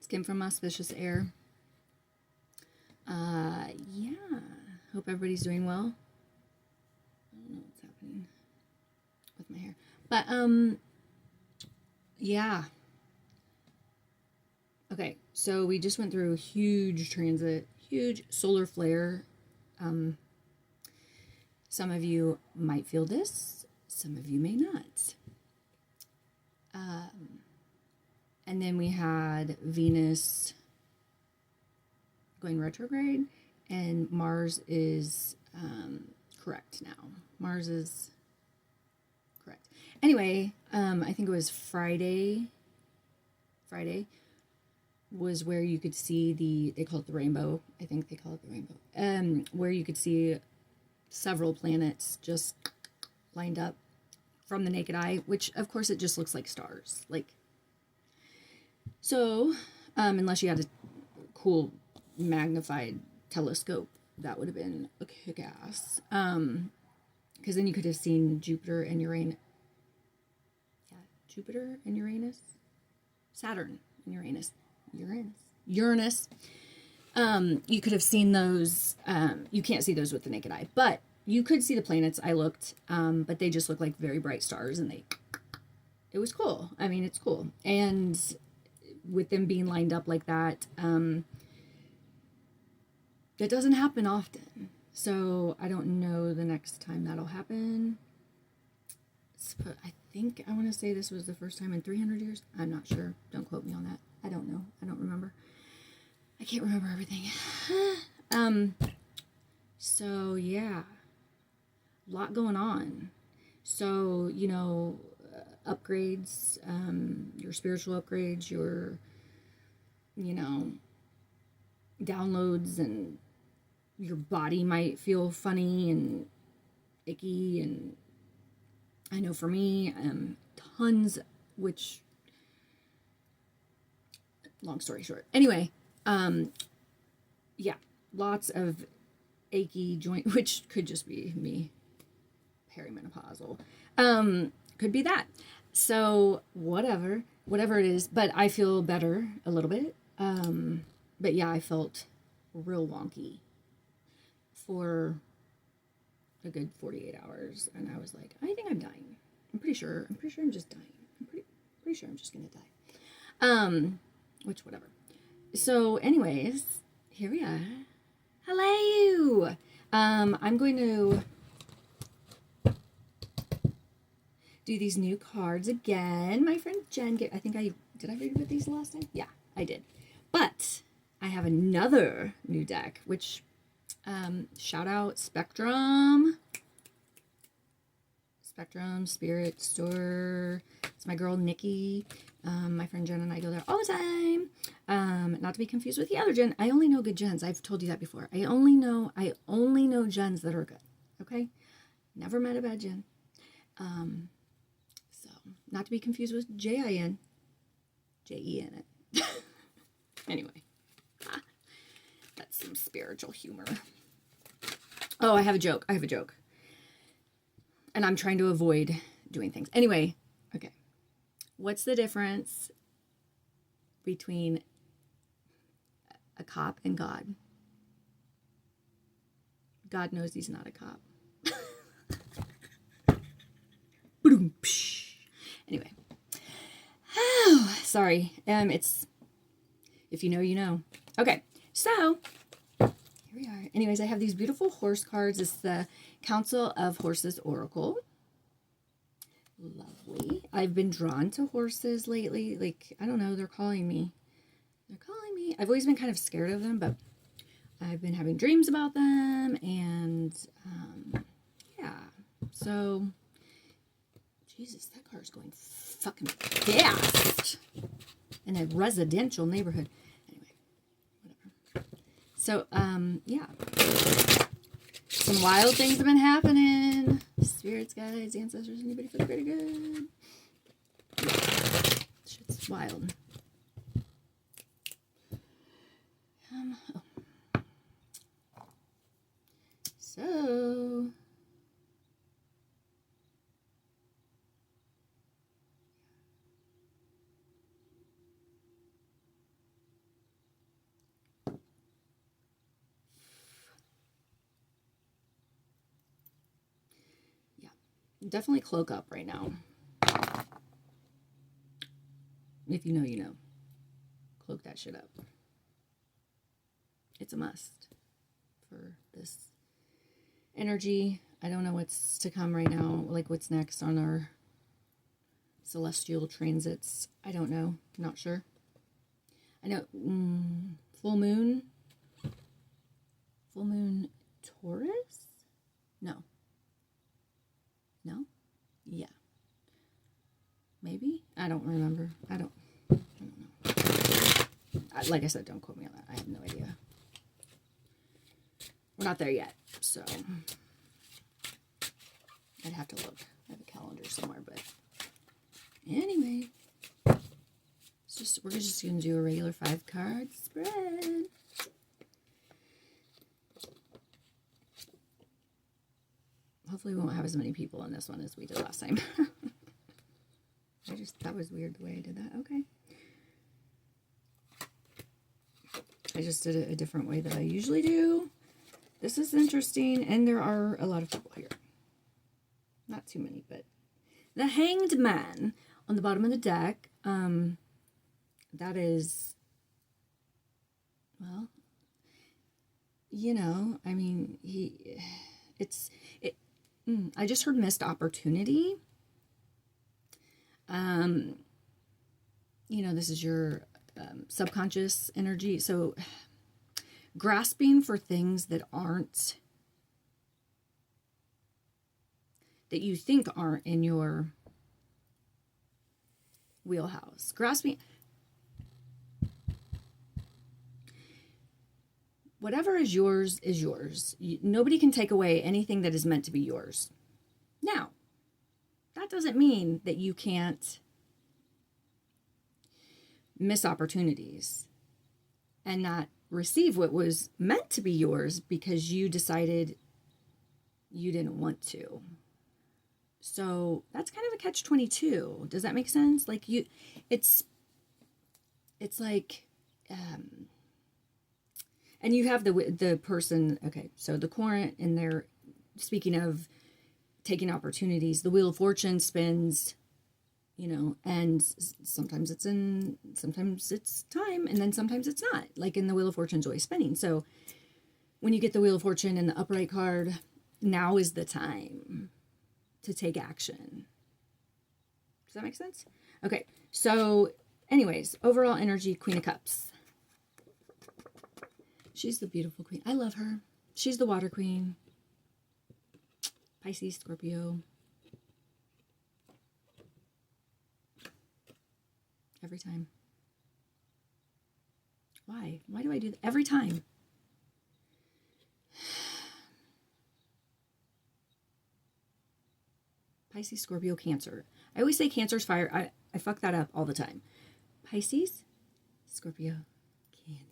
Skim from Auspicious Air. Yeah. Hope everybody's doing well. I don't know what's happening with my hair. But, yeah. Okay, so we just went through a huge transit, huge solar flare. Some of you might feel this, some of you may not. And then we had Venus going retrograde, and Mars is correct now. Mars is correct. Anyway, I think it was Friday was where you could see they call it the rainbow. I think they call it the rainbow. Where you could see several planets just lined up from the naked eye, which of course it just looks like stars. So, unless you had a cool magnified telescope, that would have been a kick-ass. Because then you could have seen Jupiter and Uranus. Yeah, Jupiter and Uranus? Saturn and Uranus. Uranus. You could have seen those. You can't see those with the naked eye, but you could see the planets. I looked, but they just look like very bright stars, and it was cool. I mean, it's cool. And with them being lined up like that, that doesn't happen often. So I don't know the next time that'll happen. I think I want to say this was the first time in 300 years. I'm not sure. Don't quote me on that. I don't know. I don't remember. I can't remember everything. So yeah, a lot going on. So, upgrades, your spiritual upgrades, your, downloads, and your body might feel funny and icky. And I know for me, tons, which, long story short. Anyway, yeah, lots of achy joint, which could just be me, perimenopausal. Could be that. So whatever it is, but I feel better a little bit. But yeah, I felt real wonky for a good 48 hours, and I was like, I think I'm dying. I'm pretty sure I'm just dying. I'm pretty sure I'm just gonna die. Which, whatever. So anyways, here we are. Hello. I'm going to do these new cards again. My friend Jen did I read with these last time? Yeah, I did. But I have another new deck, which shout out Spectrum, Spirit Store. It's my girl Nikki. My friend Jen and I go there all the time. Not to be confused with the other Jen. I only know good Jens. I've told you that before. I only know Jens that are good. Okay? Never met a bad Jen. So not to be confused with J-I-N. J-E-N it. Anyway. That's some spiritual humor. Oh, I have a joke. And I'm trying to avoid doing things. Anyway, okay. What's the difference between a cop and God? God knows he's not a cop. Anyway. Oh, sorry. It's, if you know, you know. Okay, so here we are. Anyways, I have these beautiful horse cards. It's the Council of Horses Oracle. Lovely. I've been drawn to horses lately. I don't know, they're calling me. I've always been kind of scared of them, but I've been having dreams about them, and yeah. So, Jesus, that car's going fucking fast in a residential neighborhood. Anyway, whatever. So, yeah. Some wild things have been happening. Spirits, guides, ancestors, anybody for the greater good. Shit's wild. So, Definitely cloak up right now. If you know, you know. Cloak that shit up. It's a must for this energy. I don't know what's to come right now, like what's next on our celestial transits. I don't know. Not sure. I know full moon. Full moon Taurus? No. No? Yeah. Maybe? I don't remember. I don't know. Like I said, don't quote me on that. I have no idea. We're not there yet, so I'd have to look. I have a calendar somewhere, but anyway, we're just gonna do a regular 5-card spread. Hopefully we won't have as many people in this one as we did last time. That was weird the way I did that. Okay. I just did it a different way than I usually do. This is interesting, and there are a lot of people here. Not too many, but the Hanged Man on the bottom of the deck. That is, well, you know, I mean, I just heard missed opportunity. You know, this is your subconscious energy. So grasping for things that you think aren't in your wheelhouse. Grasping. Whatever is yours is yours. Nobody can take away anything that is meant to be yours. Now, that doesn't mean that you can't miss opportunities and not receive what was meant to be yours because you decided you didn't want to. So that's kind of a catch-22. Does that make sense? Like it's like, and you have the person, okay, so the Querent in there, speaking of taking opportunities, the Wheel of Fortune spins, you know, and sometimes it's time, and then sometimes it's not. Like in the Wheel of Fortune's always spinning. So when you get the Wheel of Fortune and the upright card, now is the time to take action. Does that make sense? Okay, so anyways, overall energy, Queen of Cups. She's the beautiful queen. I love her. She's the water queen. Pisces, Scorpio. Every time. Why? Why do I do that? Every time. Pisces, Scorpio, Cancer. I always say Cancer's fire. I fuck that up all the time. Pisces, Scorpio, Cancer.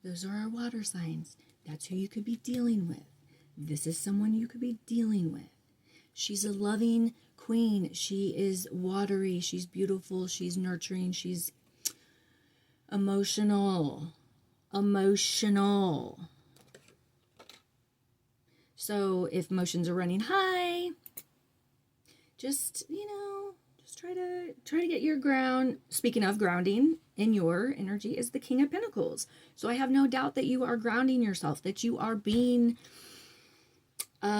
Those are our water signs. That's who you could be dealing with. This is someone you could be dealing with. She's a loving queen. She is watery. She's beautiful. She's nurturing. She's emotional. So if emotions are running high, just, you know, just try to get your ground. Speaking of grounding, in your energy is the King of Pentacles. So I have no doubt that you are grounding yourself, that you are being, what's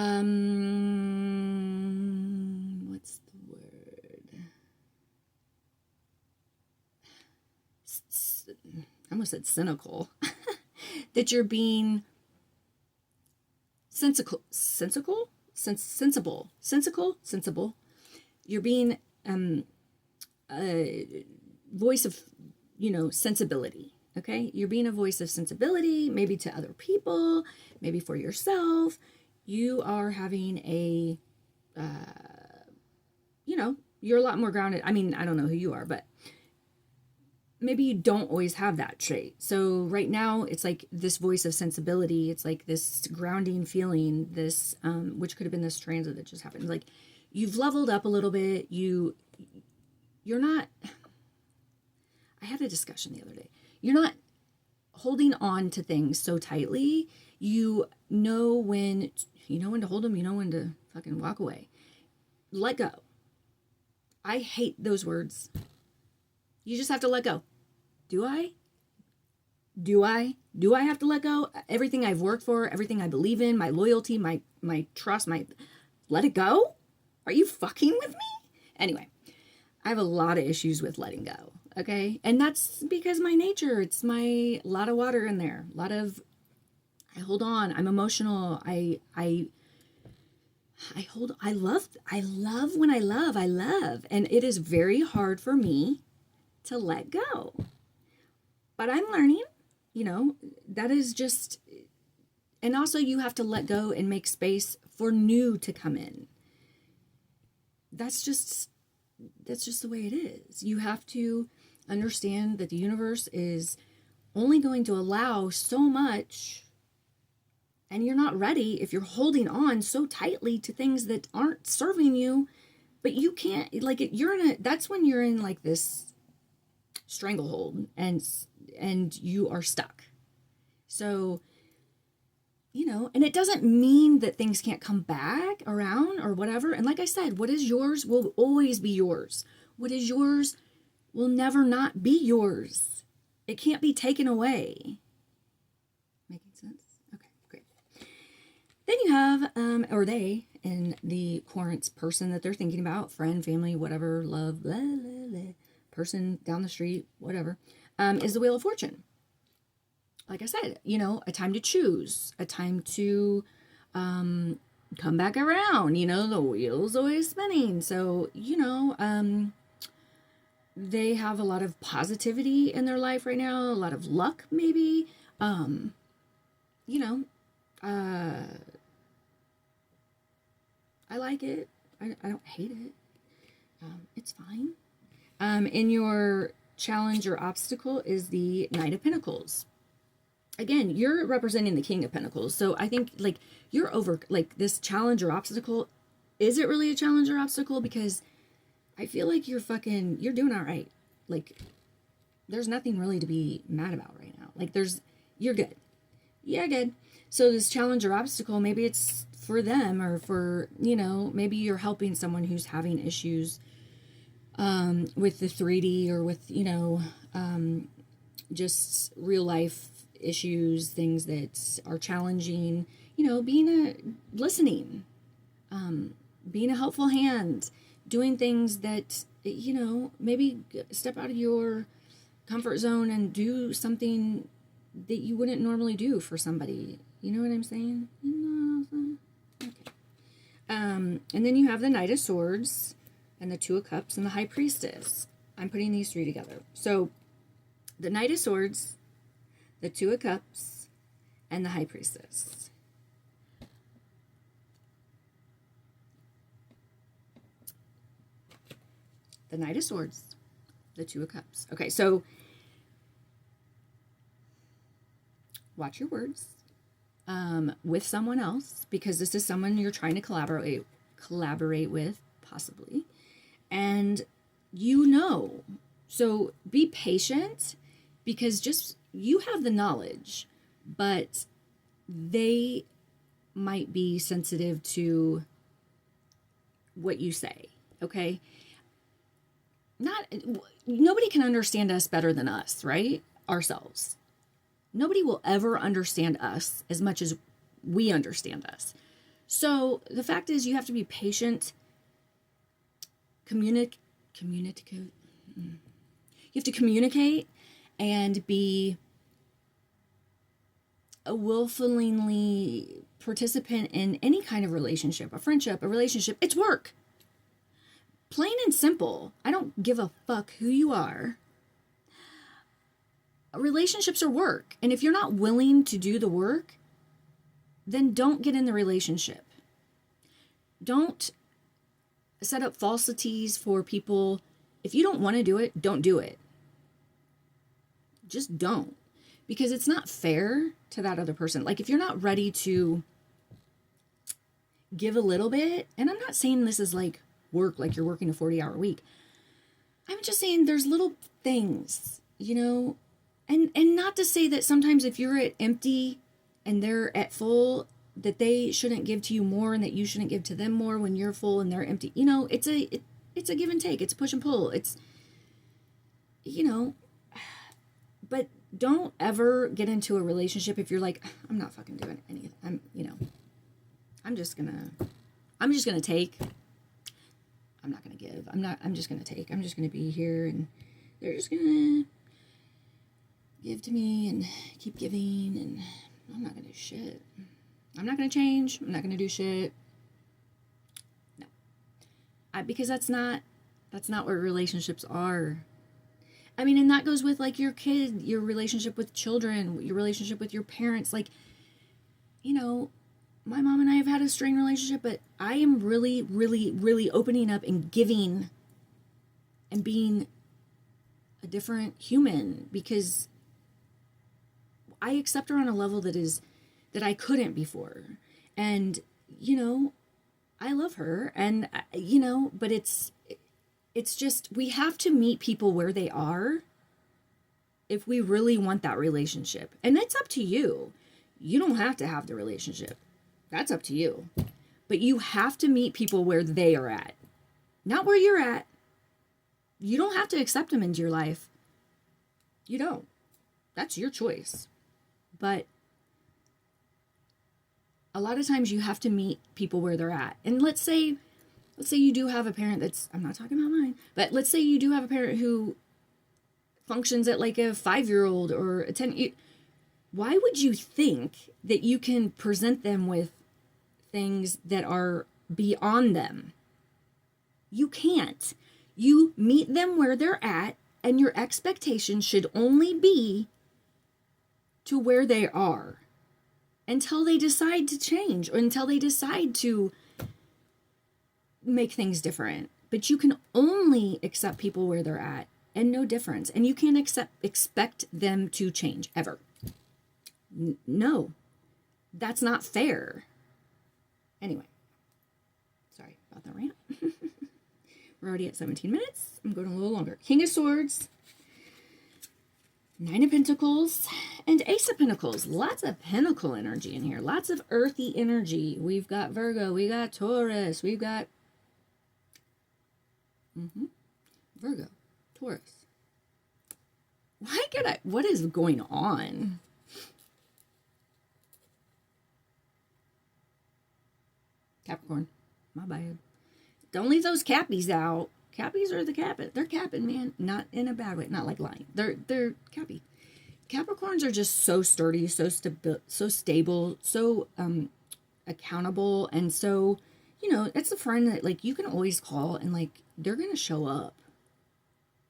the word? I almost said cynical. That you're being sensible. You're being a voice of, you know, sensibility. Okay, you're being a voice of sensibility, maybe to other people, maybe for yourself. You are having a, you know, you're a lot more grounded. I mean, I don't know who you are, but maybe you don't always have that trait. So right now it's like this voice of sensibility. It's like this grounding feeling, this, which could have been this transit that just happened. Like you've leveled up a little bit. You're not, I had a discussion the other day. You're not holding on to things so tightly. You know when to hold them, you know when to fucking walk away. Let go. I hate those words. You just have to let go. Do I? Do I have to let go? Everything I've worked for, everything I believe in, my loyalty, my trust, let it go? Are you fucking with me? Anyway, I have a lot of issues with letting go, okay? And that's because my nature, it's my lot of water in there. I hold on, I'm emotional. I love when I love. And it is very hard for me to let go. But I'm learning, that is just, and also you have to let go and make space for new to come in. That's just the way it is. You have to understand that the universe is only going to allow so much, and you're not ready if you're holding on so tightly to things that aren't serving you, but you can't, that's when you're in like this stranglehold and you are stuck. So, and it doesn't mean that things can't come back around or whatever. And like I said, what is yours will always be yours. What is yours will never not be yours. It can't be taken away. Making sense? Okay, great. Then you have, or they, in the querent person that they're thinking about, friend, family, whatever, love, blah, blah, blah, person down the street, whatever, is the Wheel of Fortune. Like I said, a time to choose, a time to come back around. The wheel's always spinning. So, they have a lot of positivity in their life right now, a lot of luck, maybe. I like it. I don't hate it. It's fine. In your challenge or obstacle is the Knight of Pentacles. Again, you're representing the King of Pentacles. So I think you're over this challenge or obstacle. Is it really a challenge or obstacle? Because I feel like you're doing all right. There's nothing really to be mad about right now. You're good. Yeah, good. So this challenge or obstacle, maybe it's for them or for, maybe you're helping someone who's having issues with the 3D or with, just real life issues, things that are challenging, listening, being a helpful hand, doing things that, maybe step out of your comfort zone and do something that you wouldn't normally do for somebody. You know what I'm saying? Okay. And then you have the Knight of Swords and the Two of Cups and the High Priestess. I'm putting these three together. So the Knight of Swords, the Two of Cups, and the High Priestess. The Knight of Swords, the Two of Cups. Okay, so watch your words with someone else, because this is someone you're trying to collaborate with, possibly. And so be patient, because you have the knowledge, but they might be sensitive to what you say, okay? Nobody can understand us better than us, right? Ourselves. Nobody will ever understand us as much as we understand us. So the fact is, you have to be patient, you have to communicate and be a willfully participant in any kind of relationship, a friendship, a relationship. It's work. Plain and simple. I don't give a fuck who you are. Relationships are work. And if you're not willing to do the work, then don't get in the relationship. Don't set up falsities for people. If you don't want to do it, don't do it. Just don't. Because it's not fair to that other person. If you're not ready to give a little bit, and I'm not saying this is work, you're working a 40-hour week. I'm just saying there's little things, and not to say that sometimes if you're empty and they're at full, that they shouldn't give to you more and that you shouldn't give to them more when you're full and they're empty. It's a give and take. It's a push and pull. It's, you know, but don't ever get into a relationship if you're like, I'm not fucking doing anything. I'm just gonna take. I'm not gonna give. I'm just gonna take. I'm just gonna be here, and they're just gonna give to me and keep giving, and I'm not gonna do shit. I'm not gonna change. I'm not gonna do shit. No, because that's not what relationships are. I mean, and that goes with like your kid, your relationship with children, your relationship with your parents. Like, my mom and I have had a strained relationship, but I am really, really, really opening up and giving and being a different human because I accept her on a level that I couldn't before. And, I love her and, but it's just, we have to meet people where they are if we really want that relationship. And that's up to you. You don't have to have the relationship. That's up to you. But you have to meet people where they are at, not where you're at. You don't have to accept them into your life. You don't. That's your choice. But a lot of times you have to meet people where they're at. And let's say you do have a parent that's, I'm not talking about mine, but let's say you do have a parent who functions at like a 5-year-old or a 10. Why would you think that you can present them with things that are beyond them? You can't. You meet them where they're at, and your expectation should only be to where they are until they decide to change or until they decide to make things different. But you can only accept people where they're at and no difference. And you can't expect them to change ever. No, that's not fair. Anyway, sorry about that rant. We're already at 17 minutes. I'm going a little longer. King of Swords, Nine of Pentacles, and Ace of Pentacles. Lots of pentacle energy in here. Lots of earthy energy. We've got Virgo. We got Taurus. We've got Virgo, Taurus. What is going on? Capricorn, my bad. Don't leave those cappies out. Cappies are the capping. They're capping, man. Not in a bad way. Not like lying. They're cappy. Capricorns are just so sturdy, so stable, so accountable, and so, it's a friend that like you can always call and like they're gonna show up.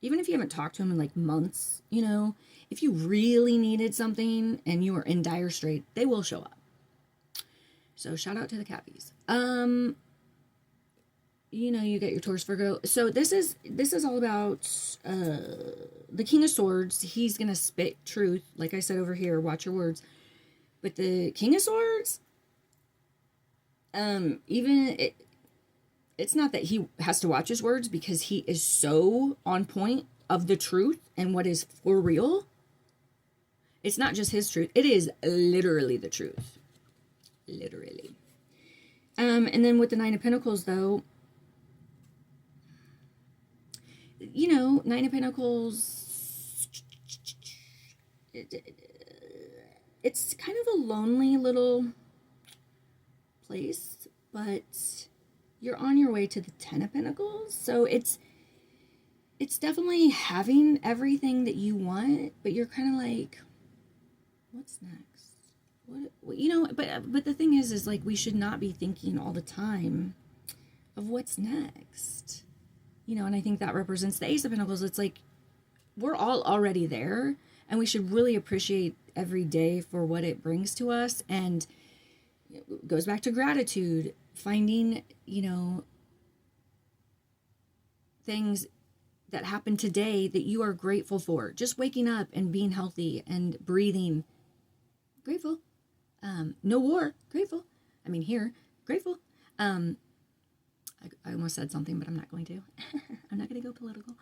Even if you haven't talked to them in like months, if you really needed something and you were in dire strait, they will show up. So shout out to the cappies. You get your Taurus, Virgo. So this is all about the King of Swords. He's gonna spit truth, like I said over here. Watch your words. But the King of Swords, it's not that he has to watch his words because he is so on point of the truth and what is for real. It's not just his truth. It is literally the truth. Literally. And then with the Nine of Pentacles, though, Nine of Pentacles, it's kind of a lonely little place, but you're on your way to the Ten of Pentacles. So it's definitely having everything that you want, but you're kind of like, what's next? But the thing is like we should not be thinking all the time of what's next. And I think that represents the Ace of Pentacles. It's like we're all already there, and we should really appreciate every day for what it brings to us. And it goes back to gratitude, finding, things that happen today that you are grateful for. Just waking up and being healthy and breathing. Grateful. No war. Grateful. I mean, here. Grateful. I almost said something, but I'm not going to. I'm not going to go political.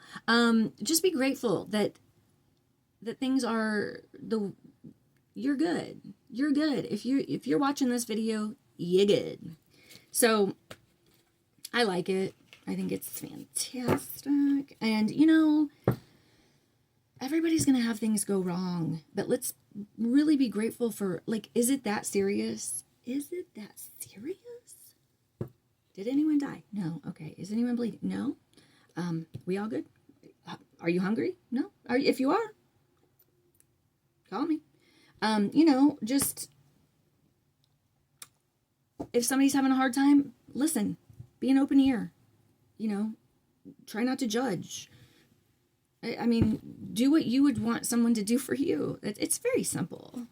Just be grateful that things are you're good. You're good. If you're watching this video, you're good. So I like it. I think it's fantastic. And everybody's going to have things go wrong, but let's really be grateful for, like, is it that serious? Is it that serious? Did anyone die? No. Okay. Is anyone bleeding? No. We all good? Are you hungry? No. If you are, call me. Just if somebody's having a hard time, listen, be an open ear, try not to judge. I mean, do what you would want someone to do for you. It's very simple.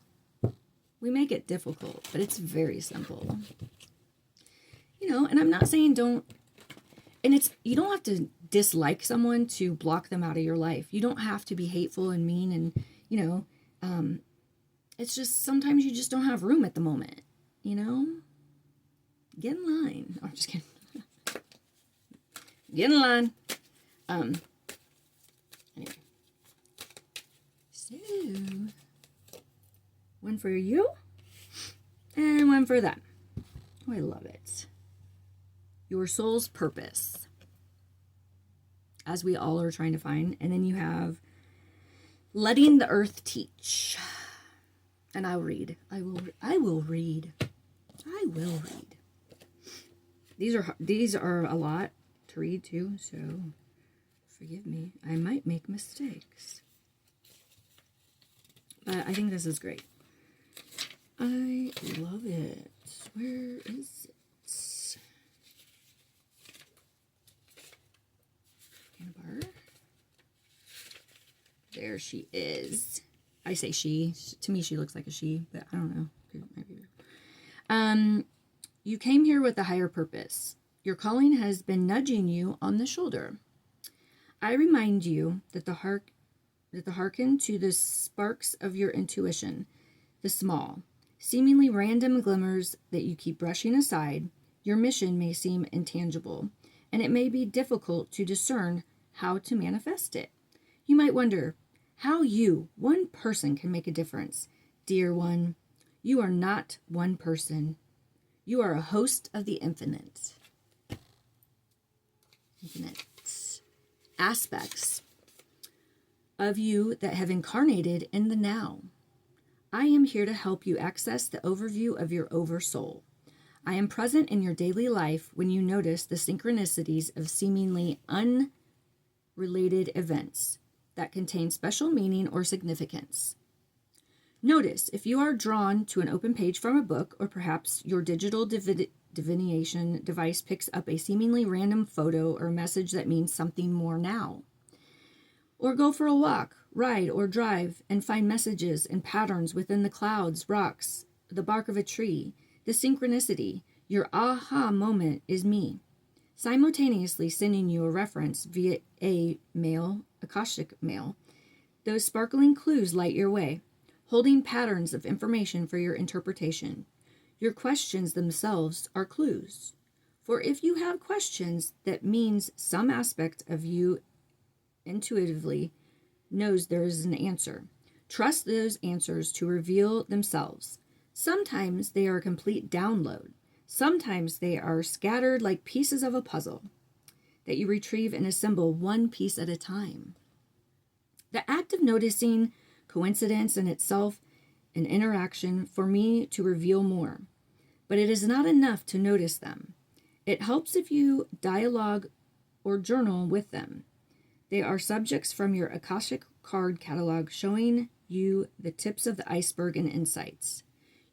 We make it difficult, but it's very simple. And I'm not saying don't, and you don't have to dislike someone to block them out of your life. You don't have to be hateful and mean and, it's just sometimes you just don't have room at the moment, Get in line. Oh, I'm just kidding. Get in line. Anyway. So, one for you and one for them. Oh, I love it. Your soul's purpose, as we all are trying to find. And then you have letting the earth teach. And I'll read. I will read. These are a lot to read too, so forgive me. I might make mistakes. But I think this is great. I love it. Where is it? Hannah Barr. There she is. I say she. To me, she looks like a she, but I don't know. You came here with a higher purpose. Your calling has been nudging you on the shoulder. I remind you that hearken to the sparks of your intuition, the small, seemingly random glimmers that you keep brushing aside. Your mission may seem intangible, and it may be difficult to discern how to manifest it. You might wonder how you, one person, can make a difference. Dear one, you are not one person. You are a host of the infinite aspects of you that have incarnated in the now. I am here to help you access the overview of your oversoul. I am present in your daily life when you notice the synchronicities of seemingly unrelated events that contain special meaning or significance. Notice if you are drawn to an open page from a book, or perhaps your digital divination device picks up a seemingly random photo or message that means something more now. Or go for a walk, ride, or drive and find messages and patterns within the clouds, rocks, the bark of a tree. The synchronicity, your aha moment, is me, simultaneously sending you a reference via Akashic mail. Those sparkling clues light your way, holding patterns of information for your interpretation. Your questions themselves are clues. For if you have questions, that means some aspect of you intuitively knows there is an answer. Trust those answers to reveal themselves. Sometimes they are a complete download. Sometimes they are scattered like pieces of a puzzle that you retrieve and assemble one piece at a time. The act of noticing coincidence in itself an interaction for me to reveal more, but it is not enough to notice them. It helps if you dialogue or journal with them. They are subjects from your Akashic card catalog showing you the tips of the iceberg and insights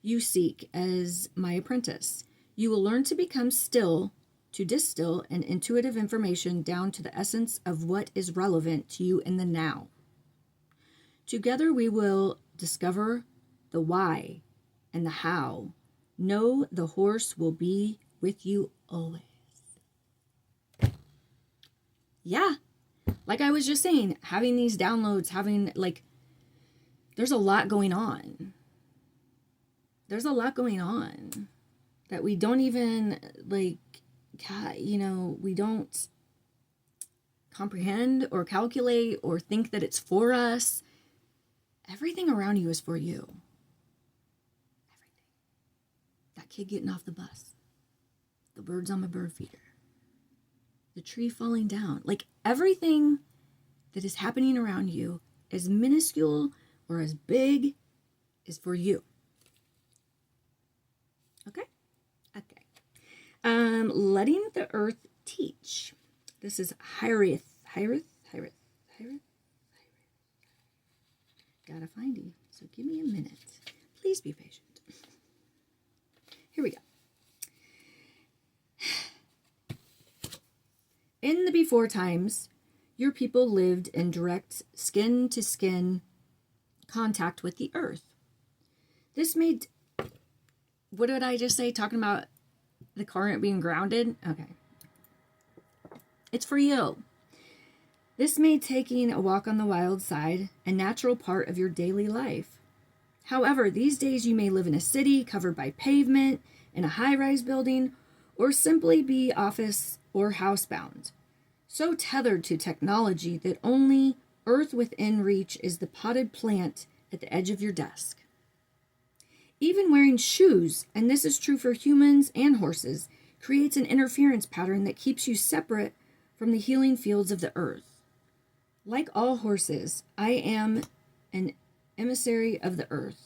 you seek as my apprentice. You will learn to become still, to distill an intuitive information down to the essence of what is relevant to you in the now. Together we will discover the why and the how. Know the horse will be with you always. Yeah, like I was just saying, having these downloads, there's a lot going on. There's a lot going on that we don't even, we don't comprehend or calculate or think that it's for us. Everything around you is for you. That kid getting off the bus. The birds on my bird feeder. The tree falling down. Like everything that is happening around you, as minuscule or as big, is for you. Okay? Okay. Letting the earth teach. This is Hiraeth. Gotta find you. So give me a minute. Please be patient. Here we go. In the before times, your people lived in direct skin-to-skin contact with the earth. This made... What did I just say? Talking about the current being grounded? Okay. It's for you. This made taking a walk on the wild side a natural part of your daily life. However, these days you may live in a city covered by pavement, in a high-rise building, or simply be office or housebound, so tethered to technology that only earth within reach is the potted plant at the edge of your desk. Even wearing shoes, and this is true for humans and horses, creates an interference pattern that keeps you separate from the healing fields of the earth. Like all horses, I am an emissary of the earth.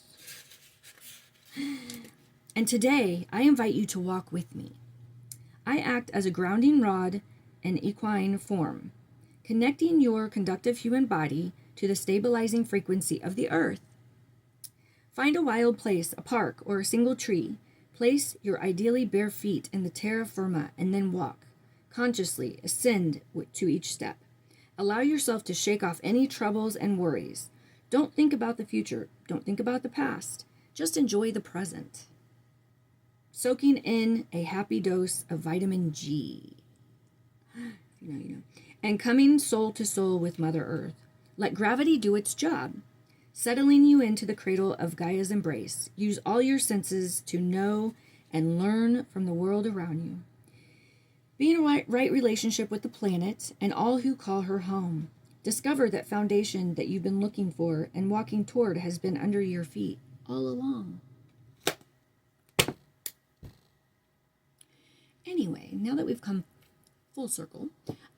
And today, I invite you to walk with me. I act as a grounding rod in equine form, connecting your conductive human body to the stabilizing frequency of the earth. Find a wild place, a park, or a single tree. Place your ideally bare feet in the terra firma and then walk. Consciously ascend to each step. Allow yourself to shake off any troubles and worries. Don't think about the future. Don't think about the past. Just enjoy the present. Soaking in a happy dose of vitamin G. You know. And coming soul to soul with Mother Earth. Let gravity do its job, settling you into the cradle of Gaia's embrace. Use all your senses to know and learn from the world around you. Be in a right relationship with the planet and all who call her home. Discover that foundation that you've been looking for and walking toward has been under your feet all along. Anyway, now that we've come full circle,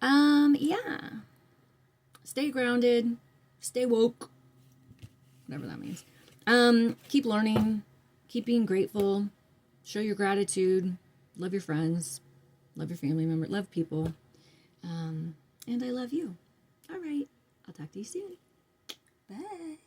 yeah. Stay grounded, stay woke, whatever that means. Keep learning, keep being grateful, show your gratitude, love your friends, love your family members, love people, and I love you. All right, I'll talk to you soon. Bye.